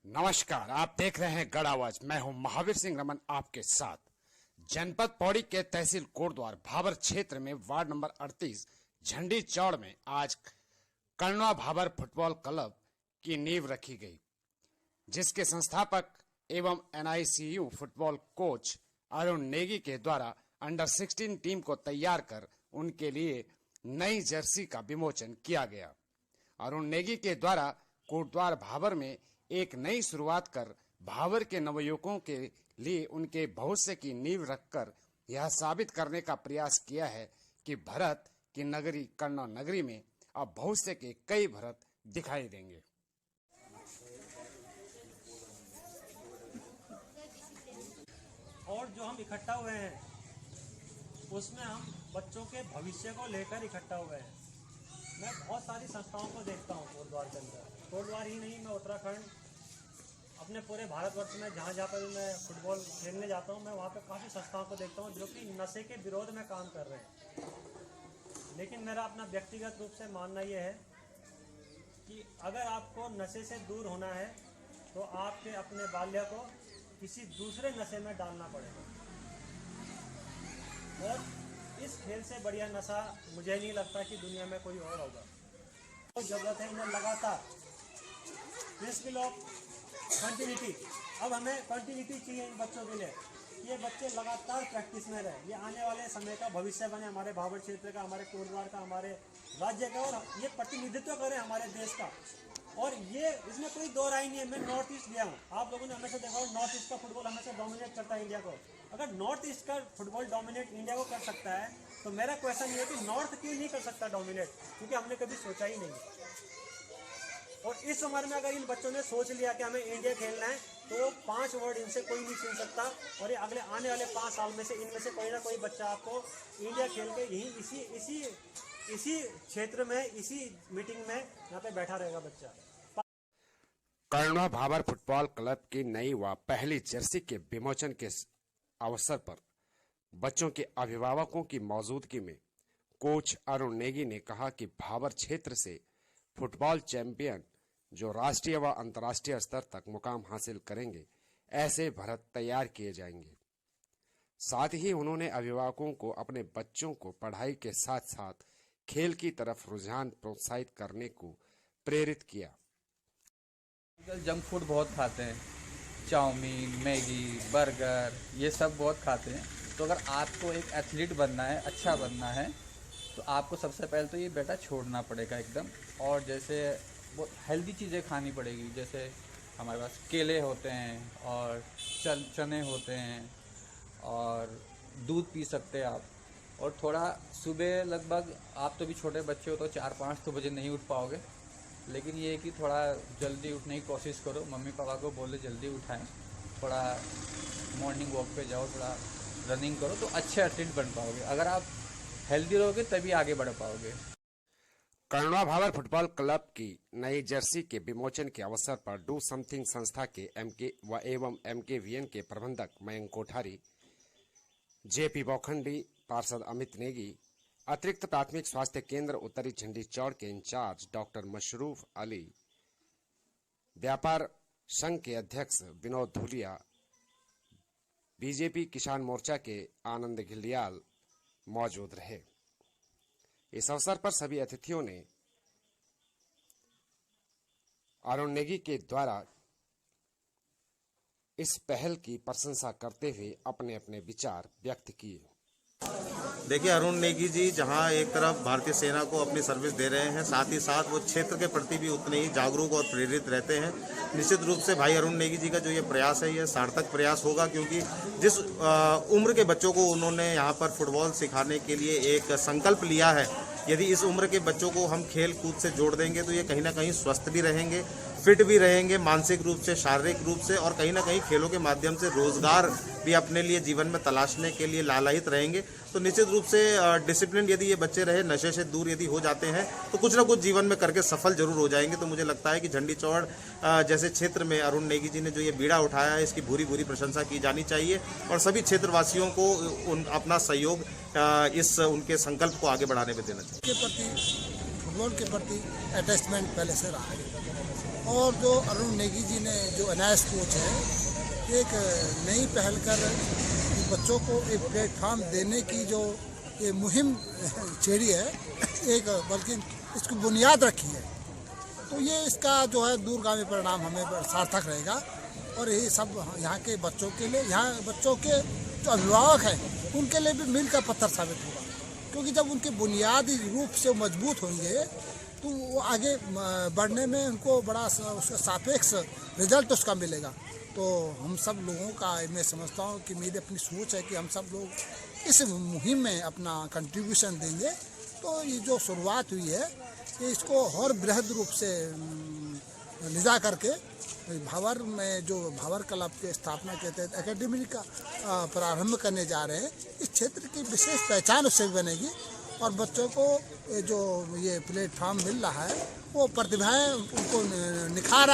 नमस्कार, आप देख रहे हैं गढ़ आवाज। मैं हूं महावीर सिंह रमन आपके साथ। जनपद पौड़ी के तहसील कोटद्वार भाबर क्षेत्र में वार्ड नंबर 38 झंडी चौड़ में आज कण्वा भाबर फुटबॉल क्लब की नींव रखी गई, जिसके संस्थापक एवं NICU football coach Arun Negi के द्वारा अंडर 16 टीम को तैयार कर उनके लिए नई जर्सी का विमोचन किया गया। अरुण नेगी के द्वारा कोटद्वार भाबर में एक नई शुरुआत कर भाबर के नवयुवकों के लिए उनके भविष्य की नींव रखकर यह साबित करने का प्रयास किया है कि भरत की नगरी कन्नौज नगरी में अब भविष्य के कई भरत दिखाई देंगे। और जो हम इकट्ठा हुए हैं उसमें हम बच्चों के भविष्य को लेकर इकट्ठा हुए हैं। मैं बहुत सारी संस्थाओं को देखता हूँ कोटद्वार के अंदर। कोटद्वार ही नहीं, मैं उत्तराखंड अपने पूरे भारतवर्ष में जहाँ जहाँ पर मैं फुटबॉल खेलने जाता हूँ, मैं वहाँ पे काफ़ी संस्थाओं को देखता हूँ जो कि नशे के विरोध में काम कर रहे हैं। लेकिन मेरा अपना व्यक्तिगत रूप से मानना ये है कि अगर आपको नशे से दूर होना है तो आपके अपने बाल्य को किसी दूसरे नशे में डालना पड़ेगा। और इस खेल से बढ़िया नशा मुझे नहीं लगता कि दुनिया में कोई और होगा। तो जरूरत है इन्हें लगातार प्रिंसिपल ऑफ कंटिन्यूटी। अब हमें कंटिन्यूटी चाहिए इन बच्चों के लिए, ये बच्चे लगातार प्रैक्टिस में रहे। ये आने वाले समय का भविष्य बने, हमारे भाबर क्षेत्र का, हमारे कोटद्वार का, हमारे राज्य का, और ये प्रतिनिधित्व करें हमारे देश का। और ये इसमें कोई दो राय नहीं है। मैं नॉर्थ ईस्ट गया हूँ, आप लोगों ने हमेशा देखा हो नॉर्थ ईस्ट का फुटबॉल हमेशा डोमिनेट करता है इंडिया को। अगर नॉर्थ ईस्ट का फुटबॉल डोमिनेट इंडिया को कर सकता है तो मेरा क्वेश्चन ये है कि नॉर्थ क्यों नहीं कर सकता डोमिनेट, क्योंकि हमने कभी सोचा ही नहीं। और इस उम्र में अगर इन बच्चों ने सोच लिया कि हमें इंडिया खेलना है तो 5 वर्ड इनसे कोई नहीं छीन सकता। और ये अगले आने वाले 5 साल में से इनमें से कोई ना कोई बच्चा आपको इंडिया खेल के यहीं इसी क्षेत्र में, इसी मीटिंग में यहाँ पे बैठा रहेगा बच्चा। कण्वा भाबर फुटबॉल क्लब की नई व पहली जर्सी के विमोचन के अवसर पर बच्चों के अभिभावकों की मौजूदगी में कोच अरुण नेगी ने कहा कि भाबर क्षेत्र से फुटबॉल चैंपियन जो राष्ट्रीय व अंतर्राष्ट्रीय स्तर तक मुकाम हासिल करेंगे, ऐसे भरत तैयार किए जाएंगे। साथ ही उन्होंने अभिभावकों को अपने बच्चों को पढ़ाई के साथ साथ खेल की तरफ रुझान प्रोत्साहित करने को प्रेरित किया। जंक फूड बहुत खाते हैं, चाउमीन, मैगी, बर्गर, ये सब बहुत खाते हैं। तो अगर आपको एक एथलीट बनना है, अच्छा बनना है, तो आपको सबसे पहले तो ये बेटा छोड़ना पड़ेगा एकदम। और जैसे वो हेल्दी चीज़ें खानी पड़ेगी, जैसे हमारे पास केले होते हैं और चने होते हैं और दूध पी सकते हैं आप। और थोड़ा सुबह लगभग, आप तो भी छोटे बच्चे हो तो 4-5 तो बजे नहीं उठ पाओगे, लेकिन ये है कि थोड़ा जल्दी उठने की कोशिश करो। मम्मी पापा को बोले जल्दी उठाएं, थोड़ा मॉर्निंग वॉक पे जाओ, थोड़ा रनिंग करो, तो अच्छे एथलीट बन पाओगे। अगर आप हेल्दी रहोगे तभी आगे बढ़ पाओगे। कण्वा भाबर फुटबॉल क्लब की नई जर्सी के विमोचन के अवसर पर डू समथिंग संस्था के MKVN के प्रबंधक मयंक कोठारी, JP बौखंडी, पार्षद अमित नेगी, अतिरिक्त प्राथमिक स्वास्थ्य केंद्र उत्तरी झंडी चौड़ के इंचार्ज डॉक्टर मशरूफ अली, व्यापार संघ के अध्यक्ष विनोद धूलिया, BJP किसान मोर्चा के आनंद घिल्डियाल मौजूद रहे। इस अवसर पर सभी अतिथियों ने अरुण नेगी के द्वारा इस पहल की प्रशंसा करते हुए अपने अपने विचार व्यक्त किए। देखिए, अरुण नेगी जी जहां एक तरफ भारतीय सेना को अपनी सर्विस दे रहे हैं, साथ ही साथ वो क्षेत्र के प्रति भी उतने ही जागरूक और प्रेरित रहते हैं। निश्चित रूप से भाई अरुण नेगी जी का जो ये प्रयास है, ये सार्थक प्रयास होगा, क्योंकि जिस उम्र के बच्चों को उन्होंने यहाँ पर फुटबॉल सिखाने के लिए एक संकल्प लिया है, यदि इस उम्र के बच्चों को हम खेल कूद से जोड़ देंगे तो ये कहीं ना कहीं स्वस्थ भी रहेंगे, फिट भी रहेंगे, मानसिक रूप से, शारीरिक रूप से, और कहीं ना कहीं खेलों के माध्यम से रोजगार भी अपने लिए जीवन में तलाशने के लिए लालायित रहेंगे। तो निश्चित रूप से डिसिप्लिन यदि ये बच्चे रहे, नशे से दूर यदि हो जाते हैं, तो कुछ ना कुछ जीवन में करके सफल जरूर हो जाएंगे। तो मुझे लगता है कि झंडी चौड़ जैसे क्षेत्र में अरुण नेगी जी ने जो ये बीड़ा उठाया है, इसकी भूरी भूरी प्रशंसा की जानी चाहिए और सभी क्षेत्रवासियों को अपना सहयोग इस उनके संकल्प को आगे बढ़ाने में देना चाहिए। फुटबॉल के प्रति अटैचमेंट पहले से रहा है। और जो अरुण नेगी जी ने जो एनआईएस कोच है, एक नई पहल कर बच्चों को एक प्लेटफार्म देने की जो ये मुहिम छेड़ी है, एक बल्कि इसकी बुनियाद रखी है, तो ये इसका जो है दूरगामी परिणाम हमें सार्थक रहेगा। और यही सब यहाँ के बच्चों के लिए, यहाँ बच्चों के जो अभिभावक हैं उनके लिए भी मील का पत्थर साबित होगा, क्योंकि जब उनके बुनियादी रूप से मजबूत होंगे तो वो आगे बढ़ने में उनको बड़ा उसका सापेक्ष रिजल्ट उसका मिलेगा। तो हम सब लोगों का मैं समझता हूँ कि मेरी अपनी सोच है कि हम सब लोग इस मुहिम में अपना कंट्रीब्यूशन देंगे। तो ये जो शुरुआत हुई है, ये इसको और बृहद रूप से लिजा करके भावर में जो भावर क्लब के स्थापना के तहत एकेडमी का प्रारंभ करने जा रहे हैं। इस क्षेत्र की विशेष पहचान उससे बनेगी और बच्चों को जो ये प्लेटफॉर्म मिल रहा है वो प्रतिभाएं उनको निखार